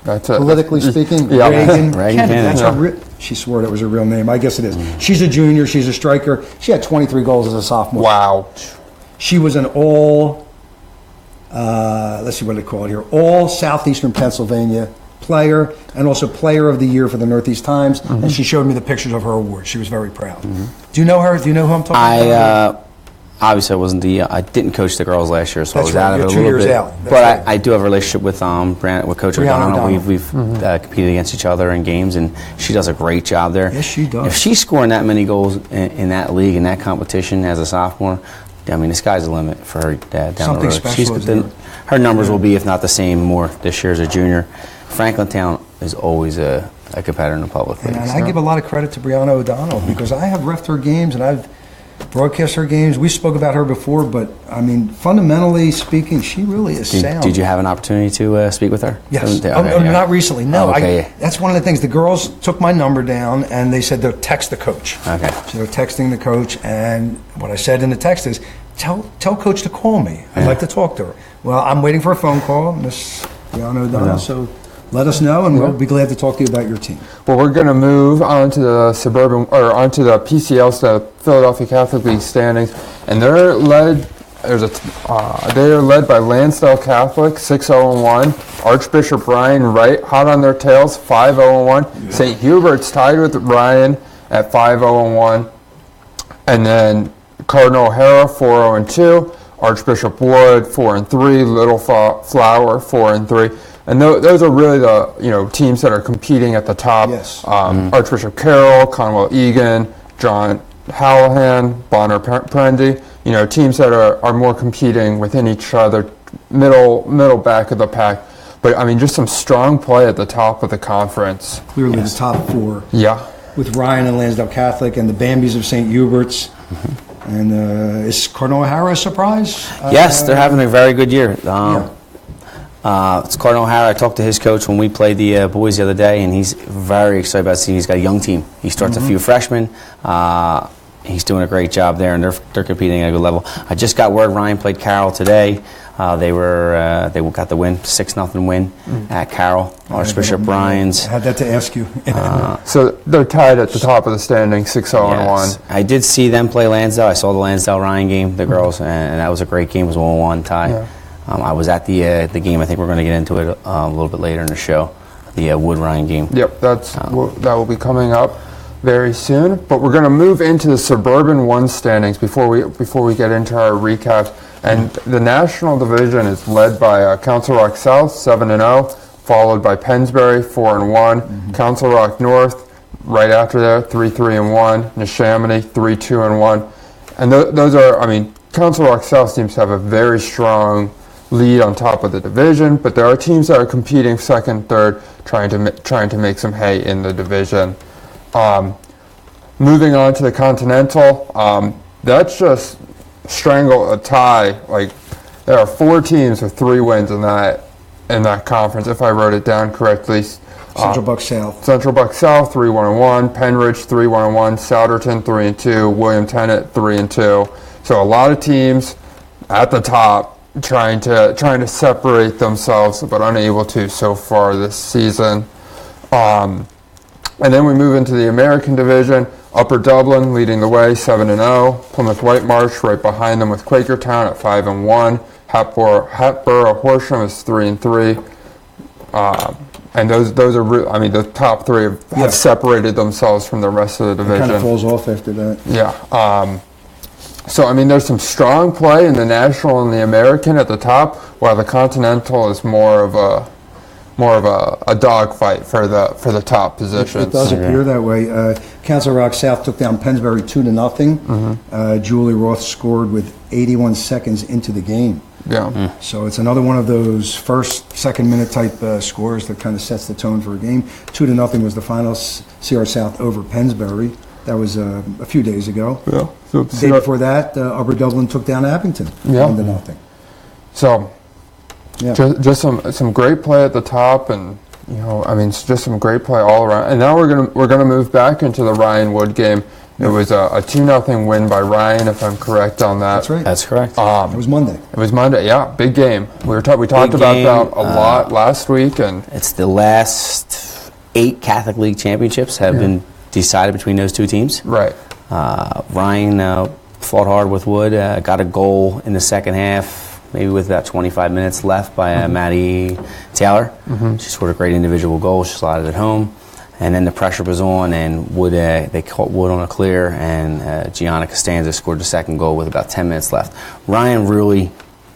That's it. Politically speaking, Yeah. Reagan Kennedy. That's she swore that was her real name. I guess it is. She's a junior. She's a striker. She had 23 goals as a sophomore. Wow. She was an all, let's see what they call it here, all Southeastern Pennsylvania player, and also player of the year for the Northeast Times. And she showed me the pictures of her award. She was very proud. Do you know her? Do you know who I'm talking about? Obviously, I didn't coach the girls last year, so That's I was out right. of it a You're 2 little years bit. out. That's But right. I do have a relationship with Coach O'Donnell. We've competed against each other in games, and she does a great job there. Yes, she does. If she's scoring that many goals in that league, in that competition as a sophomore, I mean, the sky's the limit for her down Something the road. special is there. Her numbers will be, if not the same, more this year as a junior. Franklintown is always a competitor in the public league. And I give a lot of credit to Brianna O'Donnell because I have reffed her games and I've broadcast her games. We spoke about her before, but I mean, fundamentally speaking, she really is sound. Did you have an opportunity to speak with her? Yes. Okay, Not recently. No. Oh, okay. That's one of the things. The girls took my number down and they said they'll text the coach. Okay. So they're texting the coach, and what I said in the text is, tell coach to call me. I'd like to talk to her. Well, I'm waiting for a phone call, Miss Brianna O'Donnell. So let us know, and we'll be glad to talk to you about your team. Well, we're going to move on to the onto the PCL, the Philadelphia Catholic League standings, and they're led. They are led by Lansdale Catholic 6-0-1, Archbishop Ryan right hot on their tails 5-0-1, St. Hubert's tied with Ryan at 5-0-1, and then Cardinal O'Hara 4-0-2, Archbishop Wood 4-3, Little Flower 4-3. And those are really the teams that are competing at the top. Yes. Archbishop Carroll, Conwell Egan, John Hallahan, Bonner Prendy. Teams that are more competing within each other, middle back of the pack. But I mean, just some strong play at the top of the conference. Clearly the top 4. Yeah. With Ryan and Lansdale Catholic and the Bambies of St. Hubert's. And is Cardinal O'Hara a surprise? Yes, they're having a very good year. It's Cardinal O'Hara. I talked to his coach when we played the boys the other day, and he's very excited about seeing he's got a young team. He starts a few freshmen. He's doing a great job there, and they're competing at a good level. I just got word Ryan played Carroll today. They got the win, 6-0 win at Carroll. Archbishop Ryan's. I had that to ask you. So they're tied at the top of the standing, 6-0-1. Yes. I did see them play Lansdale. I saw the Lansdale-Ryan game, the girls, and that was a great game. It was 1-1 tie. Yeah. I was at the game. I think we're going to get into it a little bit later in the show, the Wood-Ryan game. Yep, that will be coming up very soon. But we're going to move into the Suburban 1 standings before we get into our recap. And the National Division is led by Council Rock South, 7-0, followed by Pennsbury, 4-1, Council Rock North, right after there, 3-3-1, Neshaminy, 3-2-1. And those are, I mean, Council Rock South seems to have a very strong lead on top of the division, but there are teams that are competing second, third, trying to make some hay in the division. Moving on to the Continental, that's just strangle a tie. Like, there are 4 teams with 3 wins in that conference, if I wrote it down correctly. Central Buck South. Central Buck South, 3-1-1. Penridge, 3-1-1. Souderton, 3-2. William Tennant, 3-2. So a lot of teams at the top trying to separate themselves, but unable to so far this season. And then we move into the American Division. Upper Dublin leading the way, 7-0. Plymouth Whitemarsh right behind them with Quakertown at 5-1. Hatboro Horsham is 3-3. And those are, I mean, the top 3 have separated themselves from the rest of the division. It kind of falls off after that. Yeah. So, I mean, there's some strong play in the National and the American at the top, while the Continental is more of a dogfight for the top positions. It does appear that way. Council Rock South took down Pennsbury 2-0. Julie Roth scored with 81 seconds into the game. Yeah. So it's another one of those second minute type scores that kind of sets the tone for a game. 2-0 was the final. CR South over Pennsbury. That was a few days ago. Yeah. So the day before that, Upper Dublin took down Abington. 1-0. So, yeah. just some great play at the top, and I mean, it's just some great play all around. And now we're gonna move back into the Ryan Wood game. It was a 2-0 win by Ryan, if I'm correct on that. That's right. That's correct. It was Monday. It was Monday. Yeah, big game. We talked about that a lot last week, and it's the last 8 Catholic League championships have been decided between those 2 teams. Right. Ryan fought hard with Wood, got a goal in the second half, maybe with about 25 minutes left by Maddie Taylor. She scored a great individual goal. She slotted it home. And then the pressure was on, and Wood, they caught Wood on a clear, and Gianna Costanza scored the second goal with about 10 minutes left. Ryan really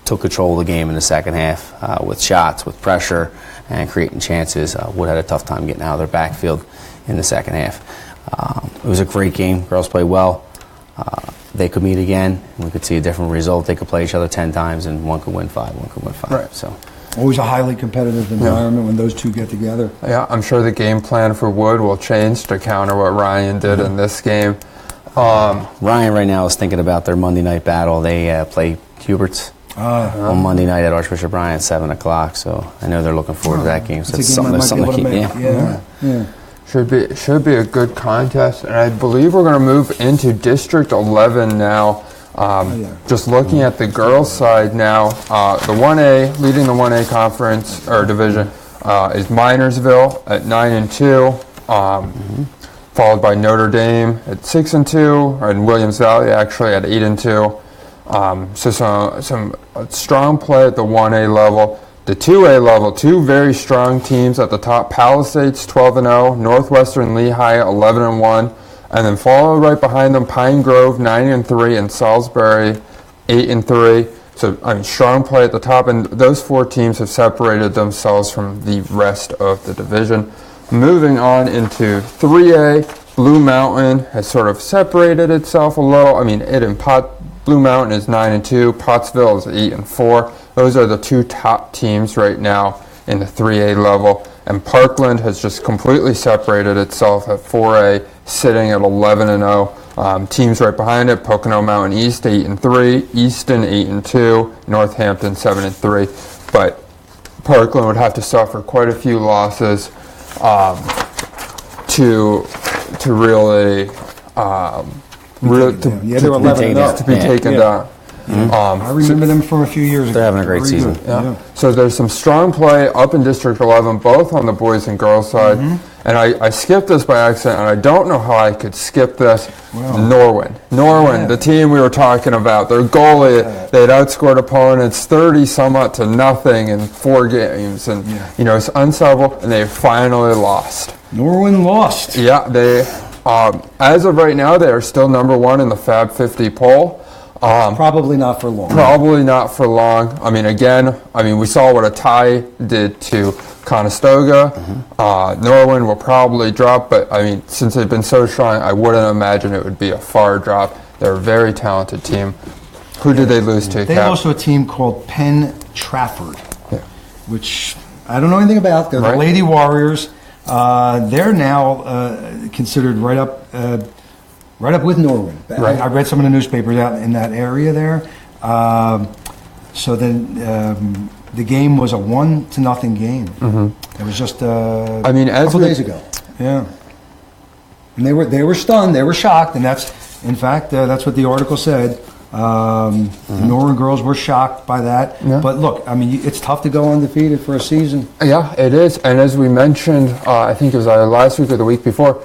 took control of the game in the second half with shots, with pressure, and creating chances. Wood had a tough time getting out of their backfield in the second half. It was a great game. Girls played well. They could meet again, and we could see a different result. They could play each other 10 times, and one could win 5, one could win 5. Right. So, always a highly competitive environment when those 2 get together. Yeah, I'm sure the game plan for Wood will change to counter what Ryan did in this game. Ryan right now is thinking about their Monday night battle. They play Hubert's on Monday night at Archbishop Ryan at 7 o'clock. So I know they're looking forward to that game. So it's something to keep. Yeah. Should be a good contest, and I believe we're going to move into District 11 now. Just looking at the girls' side now, the 1A leading the 1A conference or division is Minersville at 9-2, followed by Notre Dame at 6-2, and Williams Valley actually at 8-2. So some strong play at the 1A level. The 2A level, 2 very strong teams at the top. Palisades 12-0, Northwestern Lehigh 11-1, and then followed right behind them Pine Grove 9-3 and Salisbury 8-3. So I mean, strong play at the top, and those 4 teams have separated themselves from the rest of the division. Moving on into 3A, Blue Mountain has sort of separated itself a little. I mean, Blue Mountain is 9-2, Pottsville is 8-4. Those are the 2 top teams right now in the 3A level. And Parkland has just completely separated itself at 4A, sitting at 11-0. Teams right behind it, Pocono Mountain East 8-3, Easton 8-2, Northampton 7-3. But Parkland would have to suffer quite a few losses to really they're 11-0 to be taken down. I remember them from a few years ago. They're having a great Very season. good. Yeah. So there's some strong play up in District 11, both on the boys and girls side. And I skipped this by accident, and I don't know how I could skip this. Norwin, the team we were talking about, their goalie, they had outscored opponents 30-somewhat to nothing in 4 games. And, it's unsolvable, and they finally lost. Norwin lost. Yeah, they, as of right now, they are still number 1 in the Fab 50 poll. Probably not for long. Probably not for long. We saw what a tie did to Conestoga. Norwin will probably drop, but since they've been so strong, I wouldn't imagine it would be a far drop. They're a very talented team. Who did they lose to? They Kapp? lost to a team called Penn Trafford, which I don't know anything about. They're the Lady Warriors. They're now considered right up with Norwin. Right. I read some of the newspapers out in that area there. So then the game was a 1-0 game. It was just a couple days ago. Yeah, and they were stunned. They were shocked, and that's what the article said. The Norwin girls were shocked by that. Yeah. But look, it's tough to go undefeated for a season. Yeah, it is. And as we mentioned, I think it was either last week or the week before,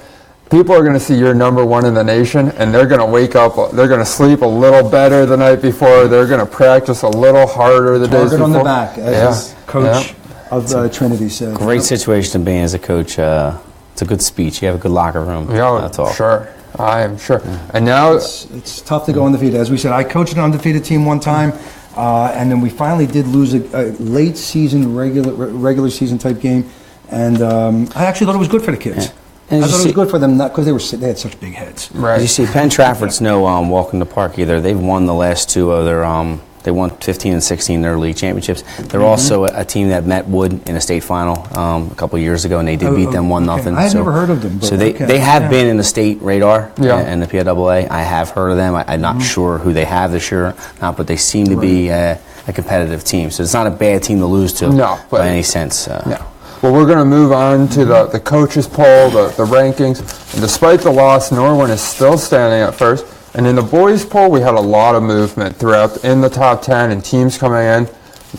people are going to see you're number 1 in the nation, and they're going to wake up, they're going to sleep a little better the night before, they're going to practice a little harder the days before. Target on the back, as Coach of Trinity said. Great situation to be in as a coach. It's a good speech. You have a good locker room. Yeah, Sure. I am sure. And now it's tough to go undefeated. As we said, I coached an undefeated team one time, and then we finally did lose a late season, regular season type game, and I actually thought it was good for the kids. And I thought it was good for them, not because they had such big heads. Right. You see, Penn Trafford's no walk in the park either. They've won the last 2 of their they won 15 and 16 their league championships. They're also a team that met Wood in a state final a couple of years ago, and they did beat them 1-0. Okay. I had never heard of them. But So they have been in the state radar and the PIAA. I have heard of them. I'm not sure who they have this year, but they seem to be a competitive team. So it's not a bad team to lose to by any sense. Well, we're going to move on to the coaches poll, the rankings. And despite the loss, Norwin is still standing at first. And in the boys poll, we had a lot of movement throughout in the top 10 and teams coming in.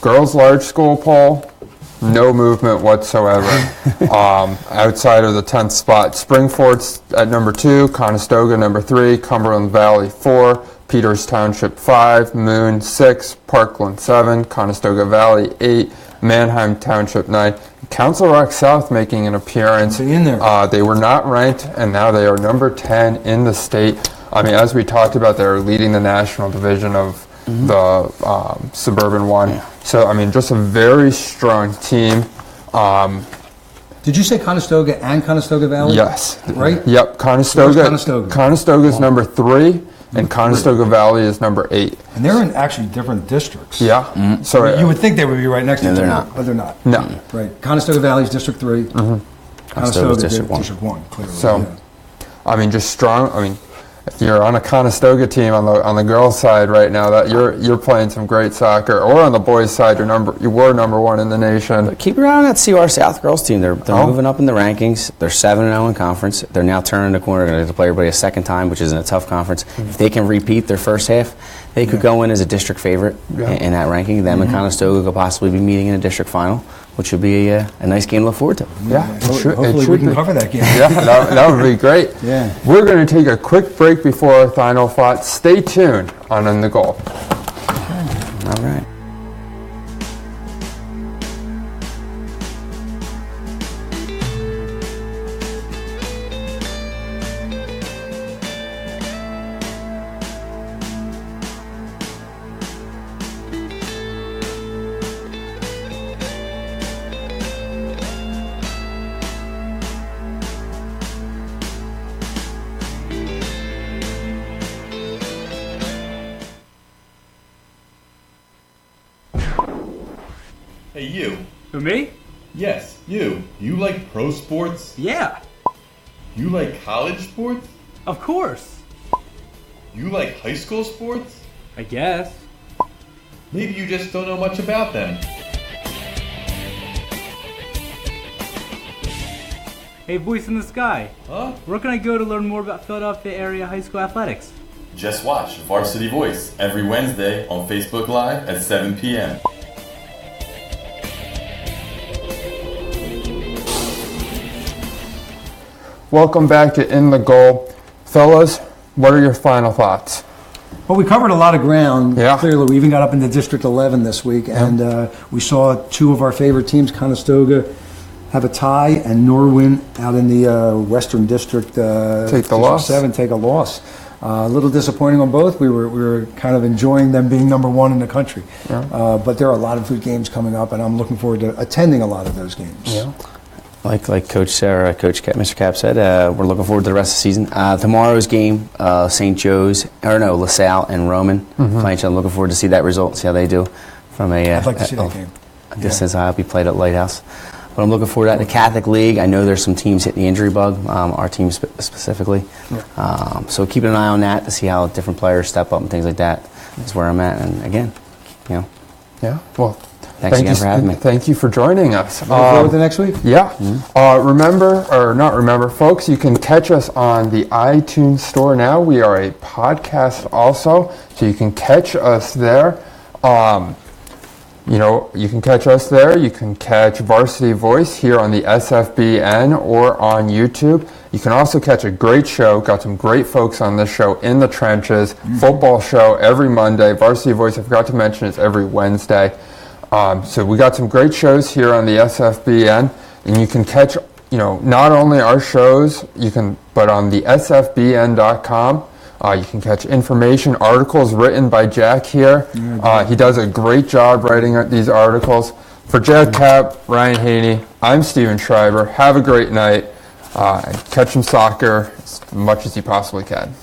Girls large school poll, no movement whatsoever. Outside of the 10th spot, Springford's at number 2, Conestoga number 3, Cumberland Valley 4, Peters Township 5, Moon 6, Parkland 7, Conestoga Valley 8, Manheim Township 9. Council Rock South making an appearance. In there. They were not ranked, and now they are number 10 in the state. As we talked about, they're leading the national division of the Suburban 1. So, just a very strong team. Did you say Conestoga and Conestoga Valley? Yes. Right? Yep. Conestoga? Conestoga's number 3, and Conestoga Valley is number 8. And they're in actually different districts. Yeah. So You would think they would be right next to each they're other, not. but they're not. No. Right. Conestoga Valley is District 3. Conestoga District 1. District 1, clearly. So, just strong. If you're on a Conestoga team on the girls' side right now, that you're playing some great soccer, or on the boys' side, you were number 1 in the nation. Keep your eye on that CR South girls team. They're moving up in the rankings. They're 7-0 in conference. They're now turning the corner. They're going to play everybody a second time, which is in a tough conference. If they can repeat their first half, they could go in as a district favorite in that ranking. Them and Conestoga could possibly be meeting in a district final, which would be a nice game to look forward to. Yeah, Hopefully we can cover that game. Yeah, that would be great. Yeah. We're going to take a quick break before our final thoughts. Stay tuned on In the Goal. All right. Hey, you. Who, me? Yes, you. You like pro sports? Yeah, You like college sports? of course. You like high school sports? I guess. Maybe you just don't know much about them. Hey, voice in the sky. Huh? Where can I go to learn more about Philadelphia area high school athletics? Just watch Varsity Voice every Wednesday on Facebook Live at 7 p.m. Welcome back to In the Goal. Fellas, what are your final thoughts? Well, we covered a lot of ground. Yeah. Clearly, we even got up into District 11 this week, and we saw two of our favorite teams, Conestoga, have a tie, and Norwin out in the Western District Take the loss. 7 take a loss. A little disappointing on both. We were kind of enjoying them being number one in the country. Yeah. But there are a lot of good games coming up, and I'm looking forward to attending a lot of those games. Yeah. Like Coach Sarah, Mr. Kapp said, we're looking forward to the rest of the season. Tomorrow's game, St. Joe's, LaSalle and Roman playing each other. I'm looking forward to see that result, see how they do from a I'd like to see that game. distance. I hope he played at Lighthouse. But I'm looking forward to that. The Catholic League, I know there's some teams hitting the injury bug, our team specifically. So keeping an eye on that to see how different players step up and things like that is where I'm at. And again, Yeah. Well, thanks again for having me. Thank you for joining us. Looking forward to next week. Yeah. Remember, folks, you can catch us on the iTunes store now. We are a podcast also, so you can catch us there. You can catch us there. You can catch Varsity Voice here on the SFBN or on YouTube. You can also catch a great show. Got some great folks on this show, In the Trenches, football show every Monday. Varsity Voice, I forgot to mention, it's every Wednesday. So we got some great shows here on the SFBN, and you can catch, not only our shows, but on the sfbn.com. You can catch information, articles written by Jack here. He does a great job writing these articles. For Jack Kapp, Ryan Haney, I'm Stephen Schreiber. Have a great night. Catch some soccer as much as you possibly can.